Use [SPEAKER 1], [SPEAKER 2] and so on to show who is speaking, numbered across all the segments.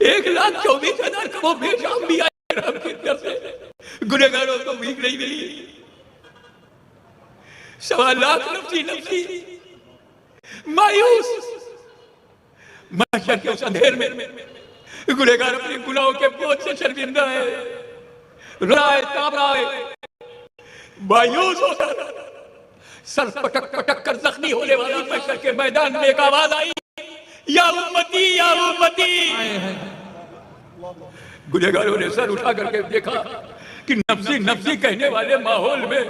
[SPEAKER 1] 1,24,000 कमो बेशाम भी आए रब की तरफ से, गुनहगारों को भीख नहीं मिली। 1.25 लाख नफसी नफसी मायूस महशर के उस अंधेर में गुनहगार अपने गुनाहों के बोझ से शर्मिंदा है, रो रहा है, कांप रहा है, मायूस होकर सर पटक पटक कर जख्मी होने वाला महशर के मैदान में एक आवाज आई, या उम्मती या उम्मती। गुनहगारों ने सर उठा करके देखा कि नफ्सी नफ्सी कहने वाले माहौल में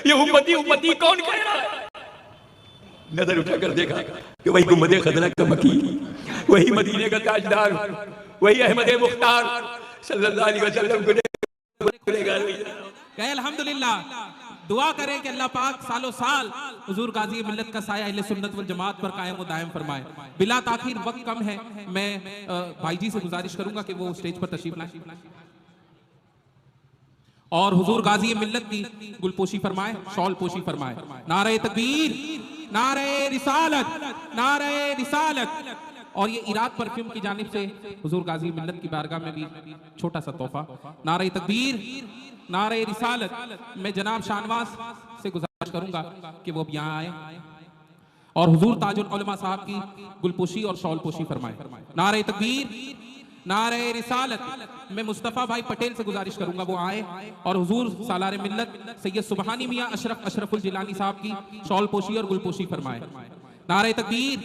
[SPEAKER 1] ये उम्मती उम्मती कौन कह रहा है। नजर उठाकर देखा कि वही गुंबदे खजरा का मकी, वही मदीने का ताजदार, वही अहमद मुख्तार सल्लल्लाहु अलैहि वसल्लम
[SPEAKER 2] कहे अल्हम्दुलिल्लाह। दुआ करें कि अल्लाह पाक सालों साल हुजूर गाजी मिल्लत का साया अहले सुन्नत वल जमात पर कायम व दायम फरमाए। बिला ताखीर वक्त कम है, मैं भाई जी से गुजारिश करूंगा कि वो स्टेज पर तशरीफ लाएं और हुजूर गाजी मिल्लत की गुलपोशी फरमाए, शॉल पोशी फरमाए। नारे तकबीर, नारे रिसालत, नारे रिसालत। और ये इराद परफ्यूम की जानिब से हुजूर गाजी मिल्लत की बारगाह में भी छोटा सा तोहफा। नारे तकबीर, नारे रिसालत। मैं जनाब शाहनवाज से गुजारिश करूंगा कि वो अब यहाँ आए और हुजूर ताजुल उलमा साहब की गुलपोशी और शॉल पोशी फरमाए। नारे तकबीर, नारे रिसालत। मैं मुस्तफ़ा भाई पटेल से गुजारिश करूंगा वो आए और हुजूर सालार मिल्लत सैयद सुबहानी मियां अशरफुल जिलानी साहब की शॉल पोशी और गुलपोशी फरमाए। नारे तकबीर,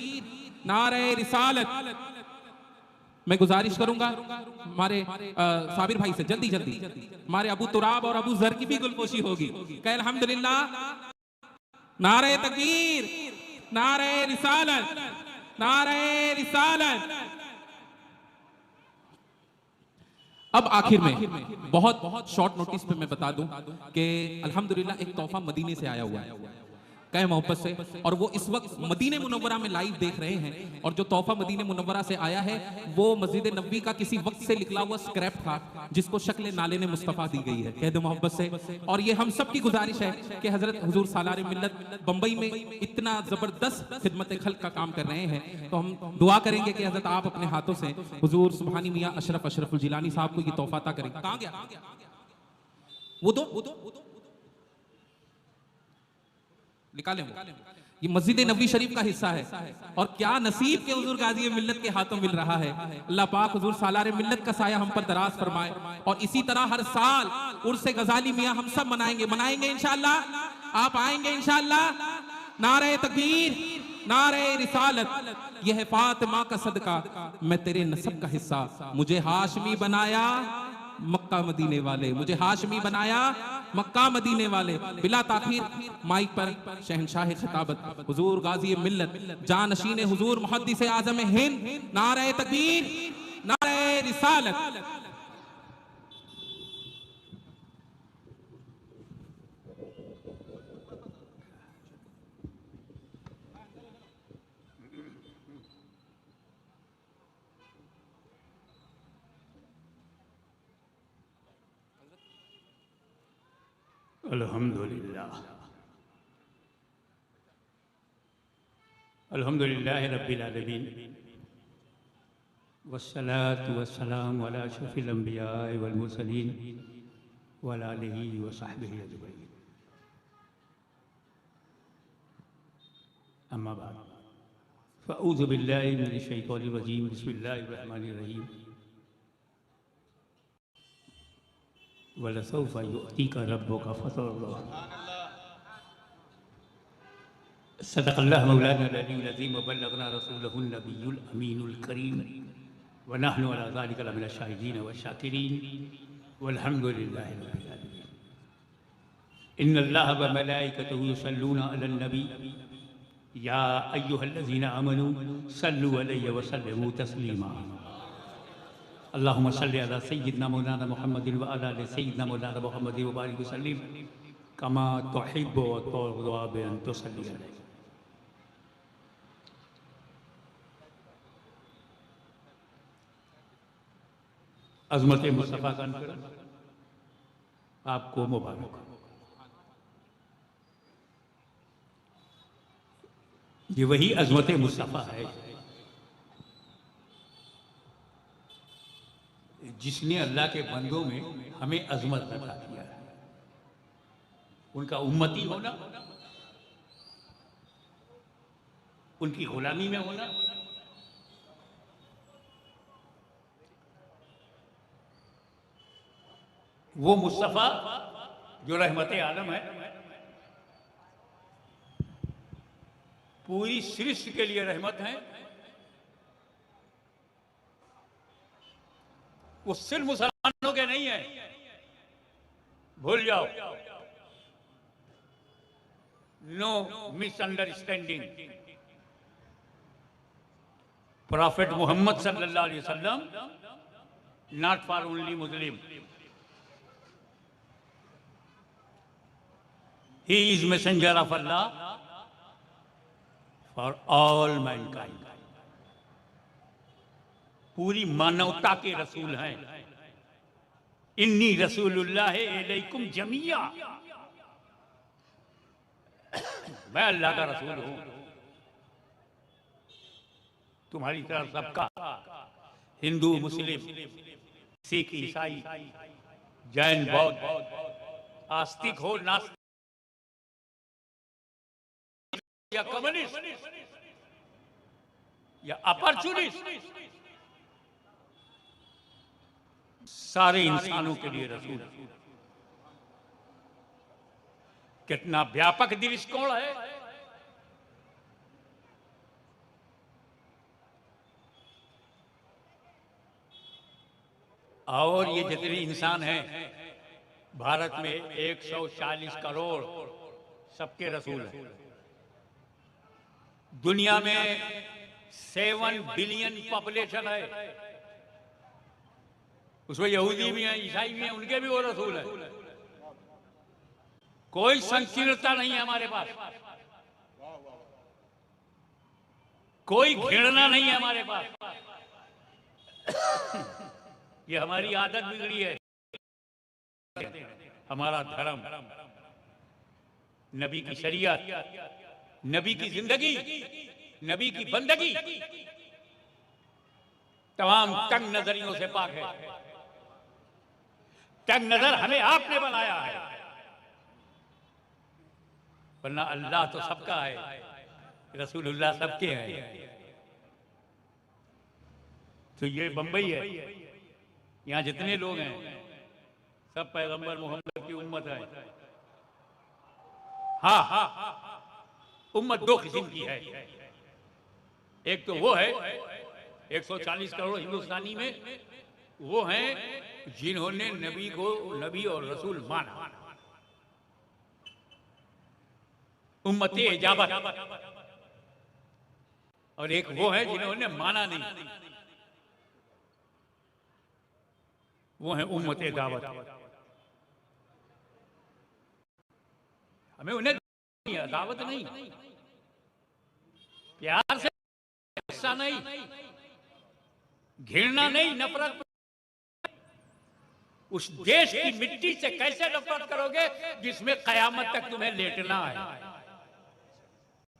[SPEAKER 2] नारे रिसालत। मैं गुजारिश करूंगा हमारे साबिर भाई से जल्दी जल्दी हमारे अबू तुराब और अबू जर की भी गुलपोशी होगी। कहे अल्हम्दुलिल्लाह। नारे तकबीर, नारे रिसालत, नारे रिसालत। अब आखिर में बहुत शॉर्ट नोटिस पे मैं बता दूं कि अल्हम्दुलिल्लाह एक तोहफा मदीने से आया हुआ है, कहे मोहब्बत से, और वो इस वक्त मदीने मुनव्वरा में लाइव देख रहे हैं। और जो तोहफा मदीने मुनव्वरा से आया है वो मस्जिद नबवी का किसी वक्त से निकला हुआ स्क्रैप था जिसको शक्ल नाले ने मुस्तफ़ा दी गई है, कह दो मोहब्बत से। और ये हम सब की गुजारिश है कि हजरत हुजूर सालार मिल्लत बंबई में इतना जबरदस्त खिदमत खल्क का काम कर रहे हैं, तो हम दुआ करेंगे कि हजरत आप अपने हाथों से हुजूर सुबहानी मियां अशरफुल जिलानी साहब को ये तोहफा अता करें। कहां गया वो दो निकाले। ये मस्जिद नबी शरीफ का हिस्सा है और क्या नसीब के हुजूर गाजी मिल्लत के हाथों मिल रहा है। अल्लाह पाक हुजूर सालार मिल्लत का साया हम पर दराज फरमाए और इसी तरह हर साल उर्से गजाली मियां हम सब मनाएंगे इंशाअल्लाह। आप आएंगे इंशाअल्लाह। नारे तकबीर, नारे रिसालत। यह है फातिमा का सदका, मैं तेरे नसब का हिस्सा, मुझे हाशमी बनाया मक्का मदीने वाले, मुझे हाशमी बनाया मक्का मदीने वाले। बिला ताखीर माइक पर शहंशाह खिताबत हुजूर गाजी मिल्लत जानशीन हुजूर मुहद्दिस आजम हिंद। नारे तकबीर, नारे रिसालत।
[SPEAKER 1] अल्हम्दुलिल्लाह, अल्हम्दुलिल्लाह रब्बिल आलमीन वस्सलातु वस्सलामु अला अशरफिल अंबिया वल मुरसलीन व अला आलिहि व सहबिहि अजमईन। अम्मा बाद फ़अऊज़ु बिल्लाहि मिनश शैतानिर रजीम। बिस्मिल्लाहिर रहमानिर रहीम। वलसौफ युअतीका रब्बुका फतर्दा। सदक़ल्लाहु मौलाना अल-अलीयुल अज़ीम व बल्लगना रसूलहुन नबियुल अमीनुल करीम व नहनु अला ज़ालिका लमिनश शाहिदीन व शाकिरीन वल्हम्दुलिल्लाहि रब्बिल आलमीन। इन्नल्लाहा व मलाइकतहु युसल्लूना अलन नबी या अय्युहल्लज़ीना आमनू सल्लु अलैहि व सल्लिमू तस्लीमा। अल्लाहुम्मा सल्लि अला सय्यिदना मौलाना मुहम्मदिन व अला आलि सय्यिदना मौलाना मुहम्मदिन व बारिक वसल्लिम कमा तुहिब्बु व तुरज़ा बि अन तुसल्ली अलैहि। अज़मत मुस्तफ़ा का अनुकरण आपको मुबारक। ये वही अज़मत मुस्तफ़ा है जिसने अल्लाह के बंदों में हमें अजमत रखा दिया है, उनका उम्मती होना, उनकी गुलामी में होना, वो मुस्तफ़ा जो रहमत आलम है, पूरी सृष्टि के लिए रहमत है, वो सिर्फ मुसलमानों के नहीं है, भूल जाओ, नो मिसअंडरस्टैंडिंग। प्रॉफिट मोहम्मद सल्लल्लाहु अलैहि वसल्लम not for only Muslim, he is messenger of Allah for all Mankind. पूरी मानवता के रसूल हैं। इन्नी रसूलुल्लाह इलैकुम जमिया, मैं अल्लाह का रसूल हूं तुम्हारी तरफ सबका, हिंदू मुस्लिम सिख ईसाई जैन बौद्ध, आस्तिक हो नास्तिक या कम्युनिस्ट या अपॉर्चुनिस्ट, सारे इंसानों के लिए रसूल। कितना व्यापक दृष्टिकोण है। और ये जितने इंसान हैं भारत में 140 करोड़, सबके रसूल हैं। दुनिया में 7 बिलियन पॉपुलेशन है, उसमें यहूदी भी हैं, ईसाई भी हैं, उनके भी वो रसूल है। कोई संकीर्णता नहीं है हमारे पास, कोई घृणा नहीं है हमारे पास। ये हमारी आदत बिगड़ी है। हमारा धर्म, नबी की शरीयत, नबी की जिंदगी, नबी की बंदगी तमाम तंग नजरियों से पाक है। तंग नजर हमें आपने बनाया है, वरना अल्लाह तो सबका है, रसूलुल्लाह सबके हैं। तो ये बंबई है, यहाँ जितने लोग हैं सब पैगंबर मोहम्मद की उम्मत है। हाँ, उम्मत 2 किस्म की है। एक तो वो है 140 करोड़ हिंदुस्तानी में, वो हैं जिन्होंने नबी को नबी और रसूल माना, उम्मते इजाबत। और एक वो है जिन्होंने माना नहीं, वो है उम्मते दावत। हमें उन्हें दावत नहीं, प्यार से, गुस्सा नहीं, घृणा नहीं, नफरत। उस देश की मिट्टी से कैसे नफरत करोगे जिसमें कयामत तक तुम्हें लेटना है?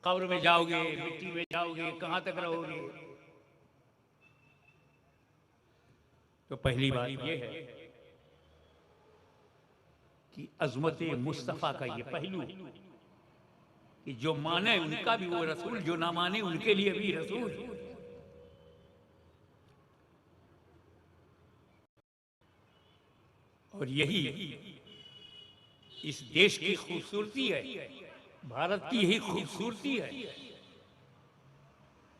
[SPEAKER 1] कब्र में जाओगे, मिट्टी में जाओगे, कहां तक रहोगे? तो पहली बात यह है कि अजमत मुस्तफा का ये पहलू कि जो माने उनका भी वो रसूल, जो ना माने उनके लिए भी रसूल। और यही इस देश की खूबसूरती है, भारत की यही खूबसूरती है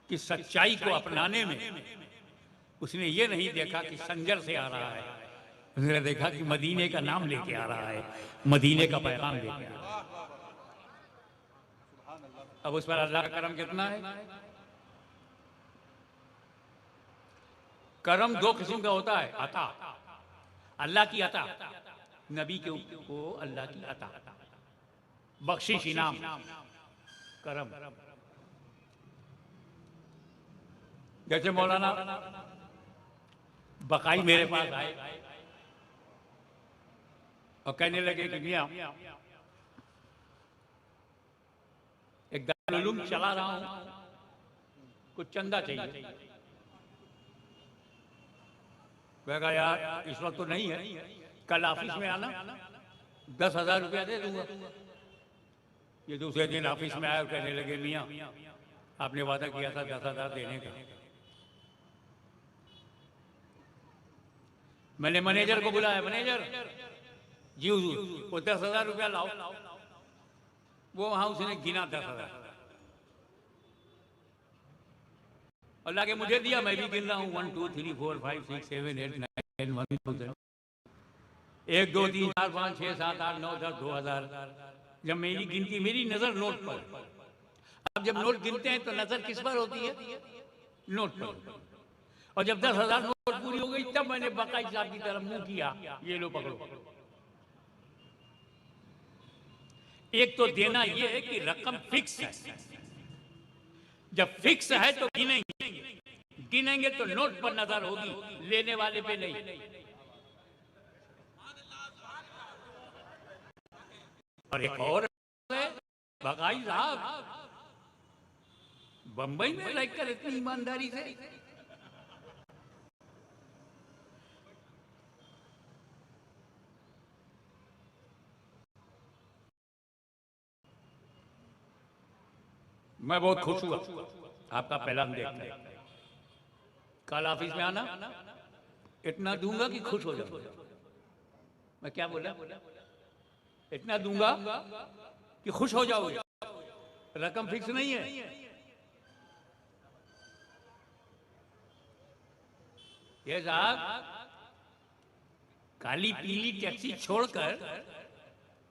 [SPEAKER 1] कि सच्चाई को अपनाने में उसने ये नहीं देखा कि संजर से आ रहा है, उसने देखा कि मदीने का नाम लेके आ रहा है, मदीने का पैगाम लेके आ रहा है। अब उस पर अल्लाह का करम कितना है? करम 2 किस्म का होता है। अता, अल्लाह की अता, नबी के को अल्लाह की अता, बख्शिश, इनाम, करम। जैसे मौलाना बकाई मेरे पास आए और कहने लगे कि मियां एक दारुल उलूम चला रहा हूं, कुछ चंदा चाहिए। कहेगा यार इस वक्त तो नहीं है, कल ऑफिस में आना, 10,000 रुपया दे दूंगा। ये दूसरे दिन ऑफिस में आया और कहने लगे मियाँ आपने वादा किया था 10,000 देने का। मैंने मैनेजर को बुलाया, मैनेजर जी हुजूर वो 10,000 रुपया लाओ। वो वहां उसने गिना 10,000 और लाके मुझे दिया, मैं भी गिन रहा हूँ 1 2 3 4 5 6 7 8 9 1000 1 2 3 4 5 6 7 8 9 10 2,000। जब मेरी गिनती, मेरी नजर नोट पर, अब जब नोट गिनते हैं तो नजर किस पर होती है? नोट पर। और जब 10,000 नोट पूरी हो गई तब मैंने बकाई साहब की तरफ मुंह किया, ये लो पकड़ो। एक तो देना ये है कि रकम फिक्स है, जब फिक्स है तो गिनेंगे तो नोट पर नजर होगी, लेने वाले पे नहीं। और एक और है बकाई साहब, बंबई में रहकर इतनी ईमानदारी से मैं बहुत खुश हुआ आपका पैलान देखकर। कल ऑफिस में आना, इतना दूंगा कि खुश हो जाओ। मैं क्या बोला? इतना दूंगा कि खुश हो जाओगे। रकम फिक्स नहीं है। ये साहब काली पीली टैक्सी छोड़कर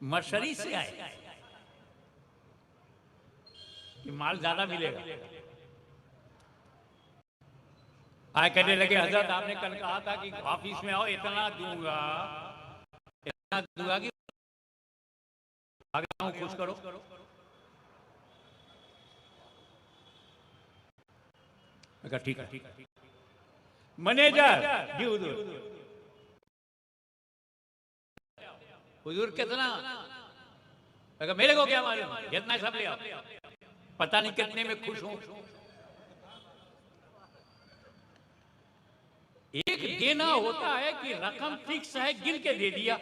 [SPEAKER 1] मर्सरी से आए कि माल ज्यादा मिलेगा। आए कहने लगे हजरत आपने कल कहा था कि ऑफिस में आओ, इतना दूंगा कि आगे खुश करो। मैं कहा ठीक है। मैनेजर जी हुजूर कितना? अगर मेरे को क्या मालूम, जितना सब ले आओ, पता नहीं कितने में खुश हूं। एक देना होता है कि रकम फिक्स है, गिन के दे दिया,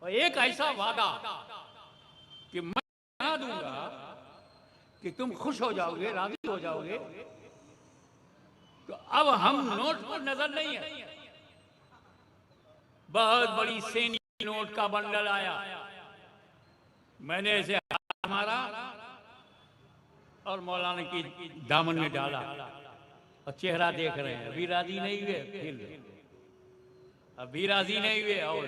[SPEAKER 1] और एक ऐसा वादा कि मैं बना दूंगा कि तुम खुश हो जाओगे, राजी हो जाओगे। तो अब हम नोट पर नजर नहीं है। बहुत बड़ी सेनी नोट का बंडल आया, मैंने ऐसे हाथ मारा और मौलाना की दामन में डाला और चेहरा देख रहे हैं, अभी राजी नहीं हुए, फिर अभी राजी नहीं हुए। और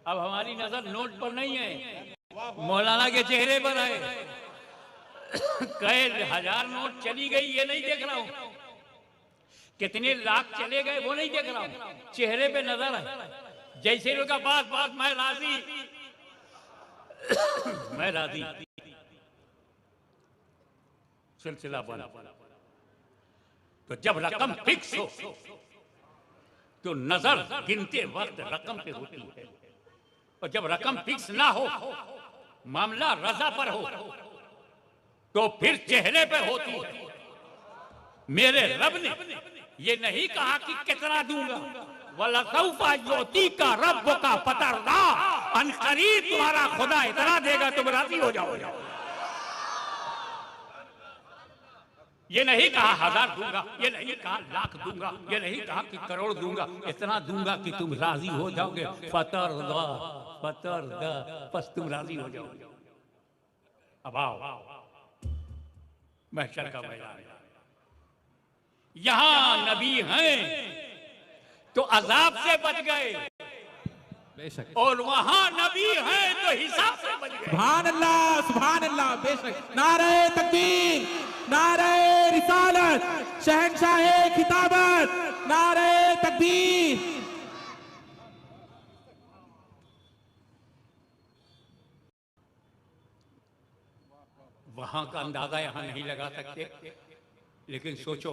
[SPEAKER 1] अब हमारी नजर नोट पर नहीं है, मौलाना के चेहरे पर है। कई 1000 नोट चली गई ये नहीं देख रहा हूं, कितने लाख चले गए वो नहीं देख रहा हूं, चेहरे पे नजर है। जैसे लोग बात मैं राजी, मैं राजी। सिलसिला बंद। तो जब रकम फिक्स हो तो नजर गिनते वक्त रकम पे होती है, और जब रकम फिक्स ना हो, मामला रजा पर हो, तो फिर चेहरे पे होती है। मेरे रब ने ये नहीं कहा कि कितना दूंगा, वलसौफा युतीका रब्बुका फतरदा, अनकरीब तुम्हारा खुदा इतना देगा तुम राजी हो जाओगे। ये नहीं कहा 1000 दूंगा, ये नहीं कहा लाख दूंगा, ये नहीं कहा कि करोड़ दूंगा, इतना दूंगा कि तुम राजी हो जाओगे। फतरदा बस तुम राजी हो जाओगे। अब आओ महशर का मैदान, यहां नबी हैं तो अजाब से बच गए,
[SPEAKER 2] बेशक,
[SPEAKER 1] और वहां नबी हैं तो हिसाब से बच गए।
[SPEAKER 2] सुभान अल्लाह, बेशक। नारे तकबीर, नारे रिसालत, शहंशाहे खिताबत, नारे तकबीर।
[SPEAKER 1] वहां का अंदाजा यहां नहीं लगा सकते, लेकिन सोचो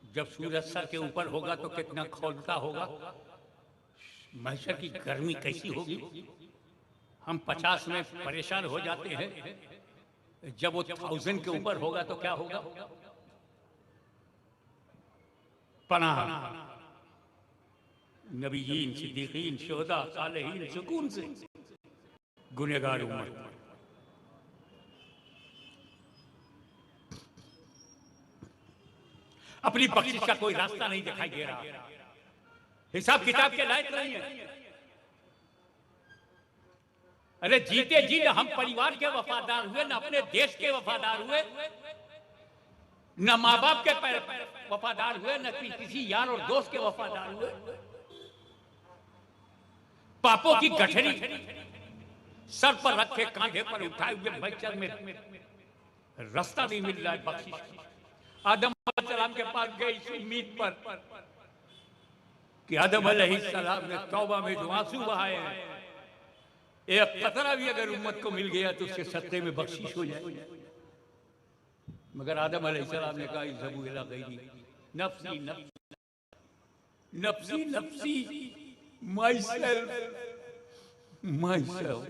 [SPEAKER 1] जब सूरज सर के ऊपर होगा तो कितना खौलता होगा, महशर की गर्मी कैसी होगी। हम 50 में परेशान हो जाते हैं, जब वो 1000 के ऊपर होगा तो क्या होगा। पनाह नबीयीन, सिद्दीकीन, शोहदा, सालेहीन सुकून से गुनहगार उम्मत। अपनी बख्शिश का कोई रास्ता नहीं दिखाई दे रहा, हिसाब किताब के लायक नहीं है। अरे जीते जी न हम परिवार के वफादार हुए, न अपने देश के वफादार हुए, न माँ बाप के वफादार हुए, न किसी यार और दोस्त के वफादार हुए। पापों की गठरी सर पर रखे, कांधे पर उठाए हुए बच्चर में रास्ता नहीं मिल रहा है बख्शिश। आदम अलैहिस्सलाम के पास गए इस उम्मीद पर कि आदम अलैहिस्सलाम ने तौबा में जो आंसू बहाए हैं, एक कतरा भी अगर उम्मत को मिल गया तो उसके सत्ते में बख्शिश हो जाए। मगर आदम अलैहिस्सलाम ने कहा इज़्हबू इला गैरी, नफ्सी नफ्सी नफ्सी नफ्सी, माई सेल्फ माई सेल्फ,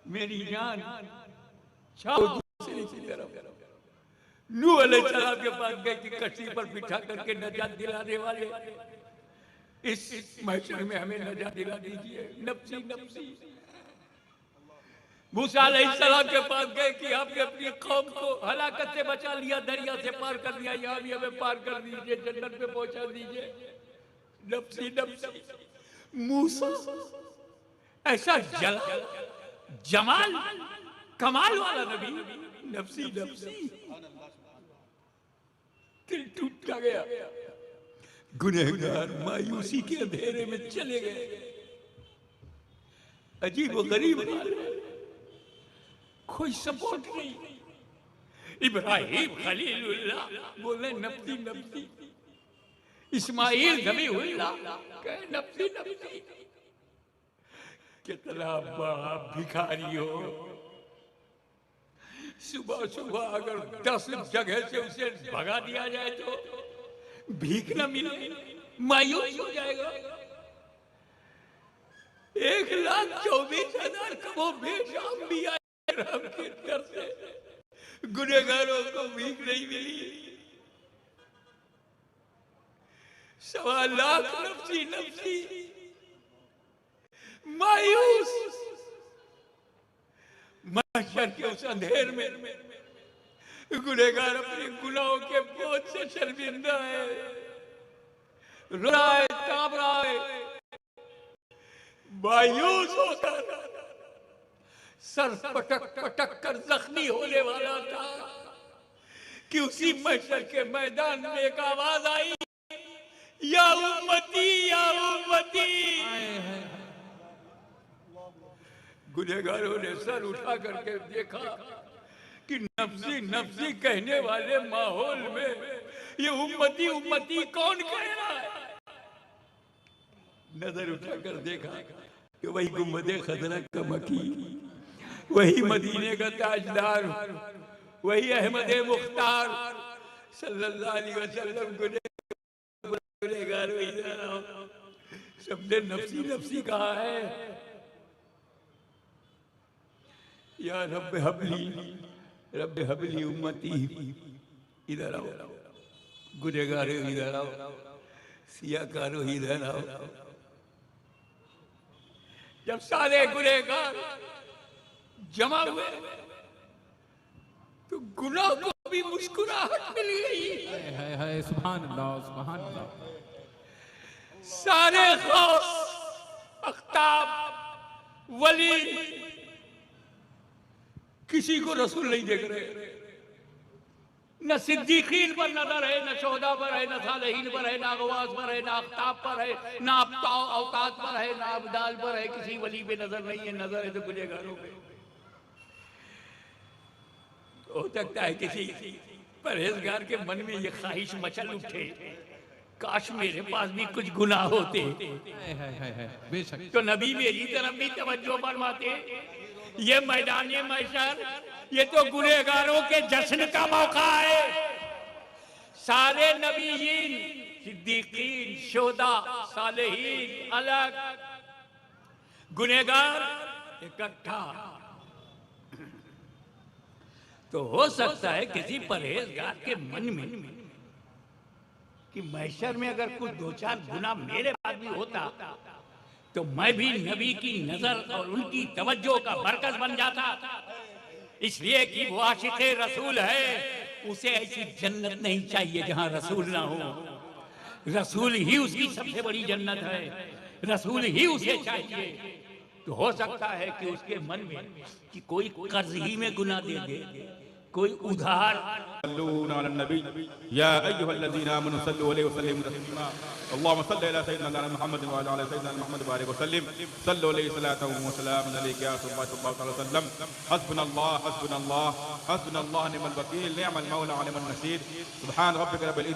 [SPEAKER 1] मेरी जान चाहो दूसरे की तरफ। नूह अलैहिस्सलाम के पास गए कि कश्ती पर बिठा करके नजात दिलाने वाले इस महशर में हमें नजात दिला दीजिए, नफ्सी नफ्सी। मूसा अलैहिस्सलाम के पास गए कि आपने अपनी कौम को हलाकत से बचा लिया, दरिया से पार कर दिया, यहाँ भी हमें पार कर दीजिए, जन्नत पे पहुंचा दीजिए, नफ्सी नफ्सी। मूसा ऐसा जमाल कमाल वाला नबी, नफ्सी नफ्सी। दिल टूट गया, गुनहगार मायूसी के अंधेरे में चले गए। अजीब व गरीब हाल है, कोई सपोर्ट नहीं। इब्राहिम खलीलुल्लाह बोले नफ्सी नफ्सी, इस्माइल ज़बीहुल्लाह कहे नफ्सी नफ्सी। कितना बड़ा भिखारी हो, सुबह सुबह अगर 10 जगह से उसे भगा दिया जाए तो भीख न मिले, मायूस हो जाएगा। 1,24,000 कमो बेश अंबिया रहम के दर से गुनहगारों को भीख नहीं मिली। 1.25 लाख नफ्सी नफ्सी, मायूस। महशर के उस अंधेर में गुनहगार अपने गुनाहों के बोझ से शर्मिंदा है, रो रहा है, कांप रहा है, मायूस होकर सर पटक पटक कर जख्मी होने वाला था कि उसी महशर के मैदान में एक आवाज आई, या उम्मती या उम्मती। गुनहगारों ने सर उठा करके देखा कि नफ्सी नफ्सी कहने वाले माहौल में ये उम्मती उम्मती कौन कह रहा है। नजर उठाकर देखा कि वही गुंबदे खजरा का मकी, वही मदीने का ताजदार, वही अहमद मुख्तार सल्लल्लाहु अलैहि वसल्लम। गुनहगार सबने नफ्सी नफ्सी कहा है। या रब हबली उम्मती, इधर आओ, गुनहगारो इधर आओ, सियाकारो इधर आओ। जब सारे गुनहगार जमा हुए तो गुनाह को भी मुस्कुराहट मिल गई।
[SPEAKER 2] है सुभान अल्लाह, सुभान अल्लाह।
[SPEAKER 1] सारे गौस, अख्ताब, वली किसी को रसूल नहीं देख रहे। न सिद्दीकीन पर नजर है, न शोहदा पर है, न सालेहीन पर है, न गवास पर है, न अख्ताब पर है, न अवताद पर है, न अब्दाल पर है। किसी वली पे नजर नहीं है, नजर है तो गुनहगारों पे। हो सकता है किसी परहेजगार के मन में ये ख्वाहिश मचल उठे, काश मेरे पास भी कुछ गुनाह होते
[SPEAKER 2] बेशक।
[SPEAKER 1] तो नबी मेरी तरफ भी तवज्जो फरमाते। ये मैदान महशर, ये तो गुनहगारों के जश्न का मौका है। सारे नबीयीन, सिद्दीकीन, शोहदा, सालेहीन अलग, गुनहगार इकट्ठा। तो हो सकता है किसी परहेजगार के मन में कि महशर में अगर कुछ दो चार गुनाह मेरे बाद भी होता तो मैं भी नबी की नजर और उनकी तवज्जो का मरकज बन जाता, इसलिए कि वो आशिक़ रसूल है, उसे ऐसी जन्नत नहीं चाहिए जहां रसूल ना हो। रसूल ही उसकी सबसे बड़ी जन्नत है, रसूल ही उसे चाहिए। तो हो सकता है कि उसके मन में कि कोई कर्ज ही में गुनाह दे दे, कोई उधार।
[SPEAKER 3] या अय्युहल्लज़ीना आमनू सल्लु अलैहि वसल्लिमू तस्लीमा अल्लाहुम्मा सल्लि अला सय्यिदिना मुहम्मद व अला सय्यिदिना मुहम्मद बारिक वसल्लिम सल्लु अलैहि सलातन व सलामुन अलैका या सल्लल्लाहु अलैहि वसल्लम हस्बुनल्लाह हस्बुनल्लाह हस्बुनल्लाह निअमल वकील निअमल मौला व निअमन नसीर सुब्हान रब्बिका रब्बिल